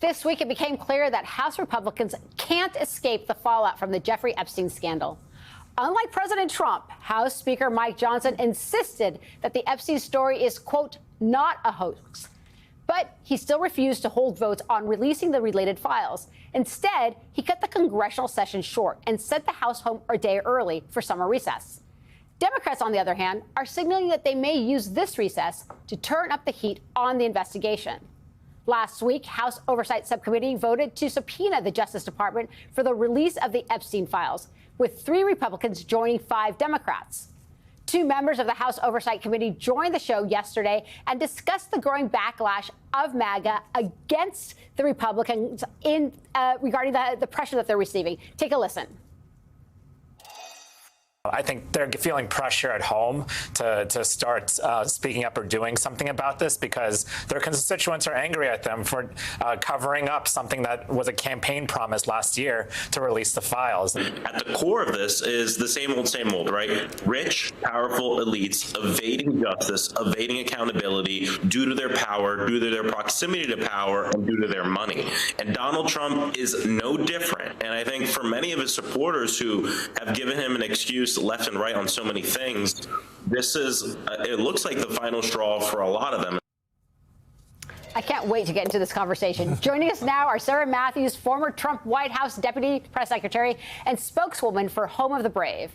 This week, it became clear that House Republicans can't escape the fallout from the Jeffrey Epstein scandal. Unlike President Trump, House Speaker Mike Johnson insisted that the Epstein story is, quote, not a hoax. But he still refused to hold votes on releasing the related files. Instead, he cut the congressional session short and sent the House home a day early for summer recess. Democrats, on the other hand, are signaling that they may use this recess to turn up the heat on the investigation. Last week, House Oversight Subcommittee voted to subpoena the Justice Department for the release of the Epstein files, with 3 Republicans joining 5 Democrats. 2 members of the House Oversight Committee joined the show yesterday and discussed the growing backlash of MAGA against the Republicans regarding the pressure that they're receiving. Take a listen. I think they're feeling pressure at home to start speaking up or doing something about this because their constituents are angry at them for covering up something that was a campaign promise last year to release the files. At the core of this is the same old, right? Rich, powerful elites evading justice, evading accountability due to their power, due to their proximity to power, and due to their money. And Donald Trump is no different. And I think for many of his supporters who have given him an excuse left and right on so many things, this is, it looks like the final straw for a lot of them. I can't wait to get into this conversation. Joining us now are Sarah Matthews, former Trump White House Deputy Press Secretary and spokeswoman for Home of the Brave,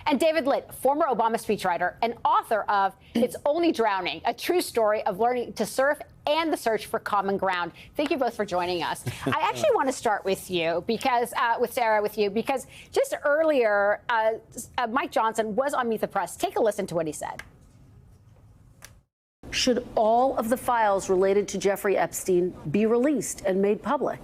and David Litt, former Obama speechwriter and author of It's Only Drowning, a true story of learning to surf and the search for common ground. Thank you both for joining us. I actually want to start with you because, with Sarah, because just earlier, Mike Johnson was on Meet the Press. Take a listen to what he said. Should all of the files related to Jeffrey Epstein be released and made public?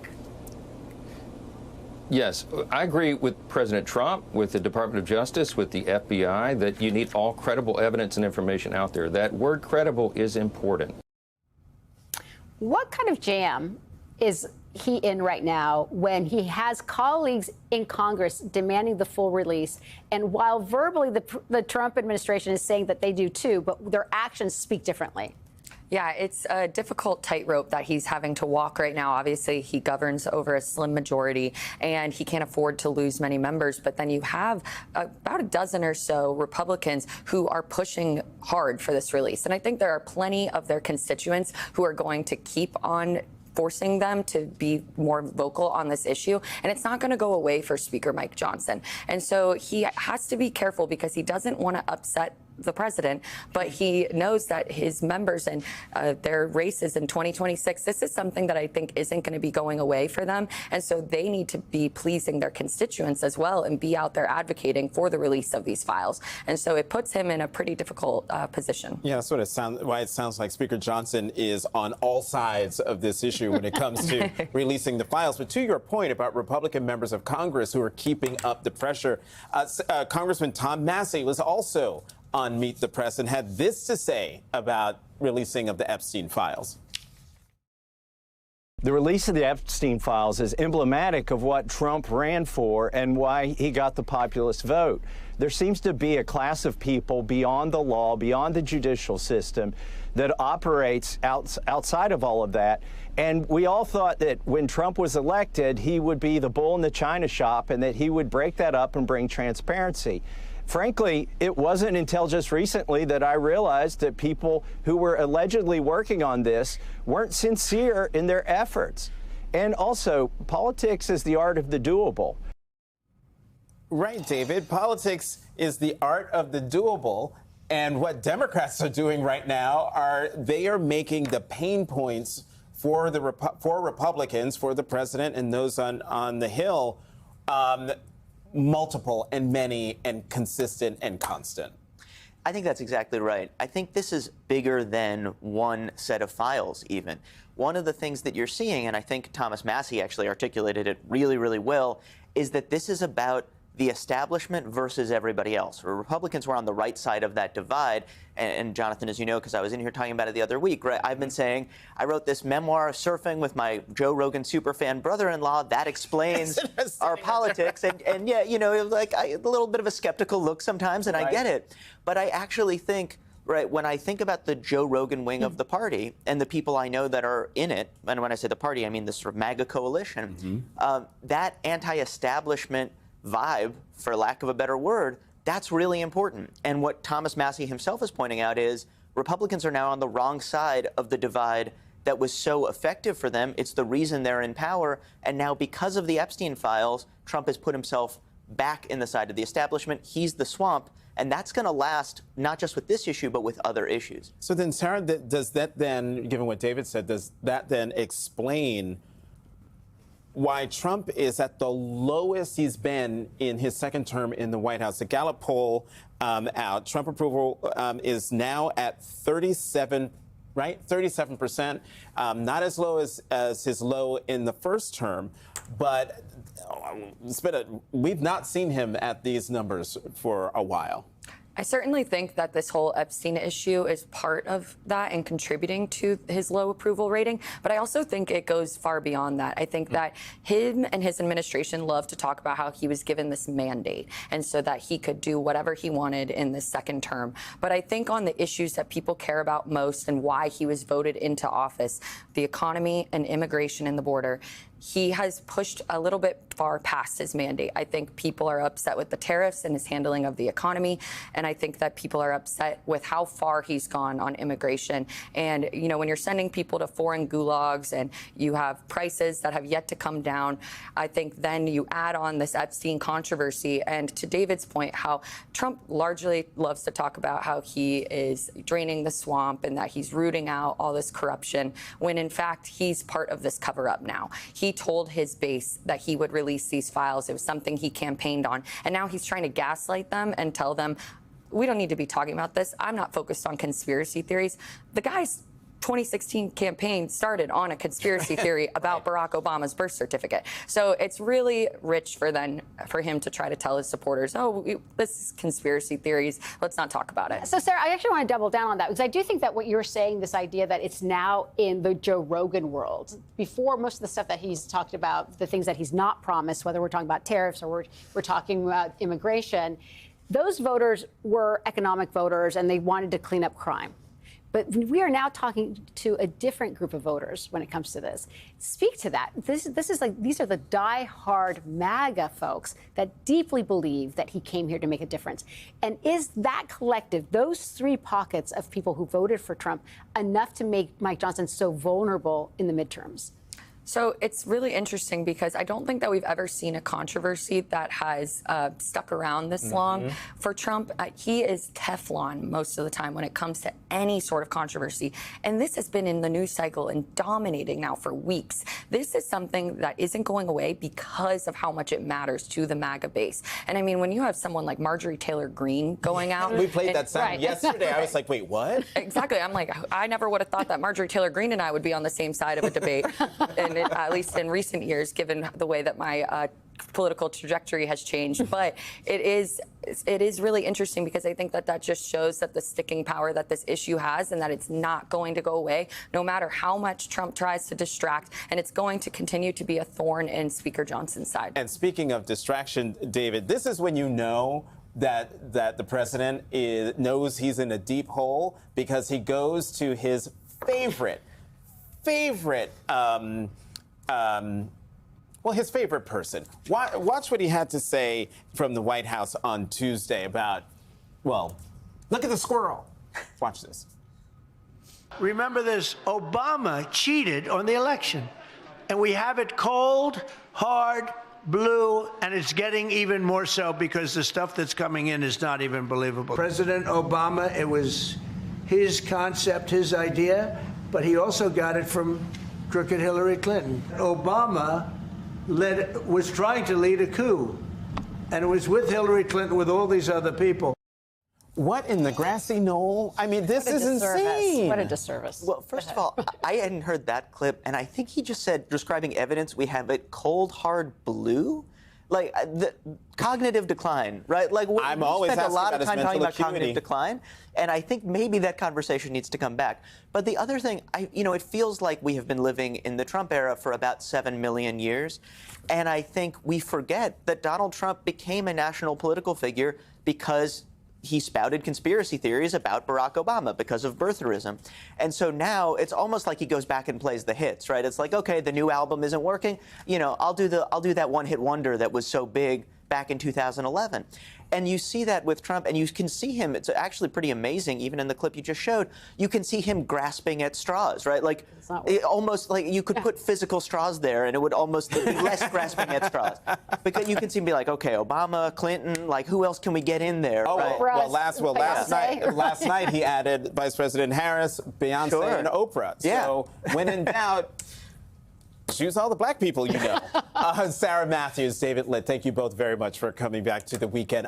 Yes, I agree with President Trump, with the Department of Justice, with the FBI, that you need all credible evidence and information out there. That word credible is important. What kind of jam is he in right now when he has colleagues in Congress demanding the full release? And while verbally the Trump administration is saying that they do too, but their actions speak differently. Yeah, it's a difficult tightrope that he's having to walk right now. Obviously, he governs over a slim majority, and he can't afford to lose many members. But then you have about a dozen or so Republicans who are pushing hard for this release. And I think there are plenty of their constituents who are going to keep on forcing them to be more vocal on this issue. And it's not going to go away for Speaker Mike Johnson. And so he has to be careful because he doesn't want to upset the president, but he knows that his members and their races in 2026, this is something that I think isn't going to be going away for them. And so they need to be pleasing their constituents as well and be out there advocating for the release of these files. And so it puts him in a pretty difficult position. Yeah, that's what why it sounds like Speaker Johnson is on all sides of this issue when it comes to releasing the files. But to your point about Republican members of Congress who are keeping up the pressure, Congressman Tom Massie was also on Meet the Press and had this to say about releasing of the Epstein files. The release of the Epstein files is emblematic of what Trump ran for and why he got the populist vote. There seems to be a class of people beyond the law, beyond the judicial system, that operates outside of all of that. And we all thought that when Trump was elected, he would be the bull in the china shop and that he would break that up and bring transparency. Frankly, it wasn't until just recently that I realized that people who were allegedly working on this weren't sincere in their efforts. And also, politics is the art of the doable. Right, David. Politics is the art of the doable. And what Democrats are doing right now they are making the pain points for Republicans, for the president and those on the Hill, multiple and many and consistent and constant. I think that's exactly right. I think this is bigger than one set of files even. One of the things that you're seeing, and I think Thomas Massie actually articulated it really, really well, is that this is about the establishment versus everybody else. Republicans were on the right side of that divide. And Jonathan, as you know, because I was in here talking about it the other week, right? I've been saying I wrote this memoir of surfing with my Joe Rogan superfan brother-in-law. That explains our politics. And yeah, you know, like a little bit of a skeptical look sometimes, and I get it. But I actually think right? When I think about the Joe Rogan wing of the party and the people I know that are in it, and when I say the party, I mean this sort of MAGA coalition, that anti-establishment vibe, for lack of a better word, that's really important. And what Thomas Massie himself is pointing out is Republicans are now on the wrong side of the divide that was so effective for them. It's the reason they're in power. And now, because of the Epstein files, Trump has put himself back in the side of the establishment. He's the swamp. And that's going to last not just with this issue, but with other issues. So then, Sarah, does that then, given what David said, does that then explain why Trump is at the lowest he's been in his second term in the White House? The Gallup poll out, Trump approval is now at 37%. Right, 37%, not as low as his low in the first term, but we've not seen him at these numbers for a while. I certainly think that this whole Epstein issue is part of that and contributing to his low approval rating. But I also think it goes far beyond that. I think that him and his administration love to talk about how he was given this mandate and so that he could do whatever he wanted in the second term. But I think on the issues that people care about most and why he was voted into office, the economy and immigration and the border, he has pushed a little bit far past his mandate. I think people are upset with the tariffs and his handling of the economy. And I think that people are upset with how far he's gone on immigration. And, you know, when you're sending people to foreign gulags and you have prices that have yet to come down, I think then you add on this Epstein controversy. And to David's point, how Trump largely loves to talk about how he is draining the swamp and that he's rooting out all this corruption, when in fact he's part of this cover up now. He told his base that he would release these files. It was something he campaigned on. And now he's trying to gaslight them and tell them, we don't need to be talking about this. I'm not focused on conspiracy theories. The guy's 2016 campaign started on a conspiracy theory about Barack Obama's birth certificate. So it's really rich for him to try to tell his supporters, oh, this is conspiracy theories. Let's not talk about it. So, Sarah, I actually want to double down on that because I do think that what you're saying, this idea that it's now in the Joe Rogan world. Before, most of the stuff that he's talked about, the things that he's not promised, whether we're talking about tariffs or we're talking about immigration, those voters were economic voters and they wanted to clean up crime. But we are now talking to a different group of voters when it comes to this. Speak to that. This is like, these are the die-hard MAGA folks that deeply believe that he came here to make a difference. And is that collective, those three pockets of people who voted for Trump, enough to make Mike Johnson so vulnerable in the midterms? So it's really interesting because I don't think that we've ever seen a controversy that has stuck around this long. For Trump, he is Teflon most of the time when it comes to any sort of controversy. And this has been in the news cycle and dominating now for weeks. This is something that isn't going away because of how much it matters to the MAGA base. And I mean, when you have someone like Marjorie Taylor Greene going out. We played that sound yesterday. I was like, wait, what? Exactly. I'm like, I never would have thought that Marjorie Taylor Greene and I would be on the same side of a debate. And at least in recent years, given the way that my political trajectory has changed. But it is really interesting because I think that just shows that the sticking power that this issue has and that it's not going to go away, no matter how much Trump tries to distract. And it's going to continue to be a thorn in Speaker Johnson's side. And speaking of distraction, David, this is when you know that the president knows he's in a deep hole because he goes to his favorite his favorite person. Watch what he had to say from the White House on Tuesday about, well, look at the squirrel. Watch this. Remember this, Obama cheated on the election. And we have it cold, hard, blue, and it's getting even more so because the stuff that's coming in is not even believable. President Obama, it was his concept, his idea, but he also got it from crooked Hillary Clinton. Obama was trying to lead a coup, and it was with Hillary Clinton, with all these other people. What in the grassy knoll? I mean, this is insane. What a disservice. Well, first of all, I hadn't heard that clip, and I think he just said, describing evidence, we have it cold, hard, blue. Like the cognitive decline, right? Like I'm always spent a lot about of his time talking mental about cognitive acuity. decline, and I think maybe that conversation needs to come back. But the other thing, it feels like we have been living in the Trump era for about 7 million years, and I think we forget that Donald Trump became a national political figure because he spouted conspiracy theories about Barack Obama because of birtherism. And so now it's almost like he goes back and plays the hits, right? It's like, okay, the new album isn't working. You know, I'll do that one-hit wonder that was so big back in 2011. And you see that with Trump, and you can see him, it's actually pretty amazing, even in the clip you just showed, you can see him grasping at straws, right? Like, almost like you could put physical straws there, and it would almost be less grasping at straws. Because you can see him be like, okay, Obama, Clinton, like, who else can we get in there? Oh, right? last night he added Vice President Harris, Beyonce, and Oprah. Yeah. So when in doubt, choose all the black people you know. Sarah Matthews, David Litt, thank you both very much for coming back to The Weekend.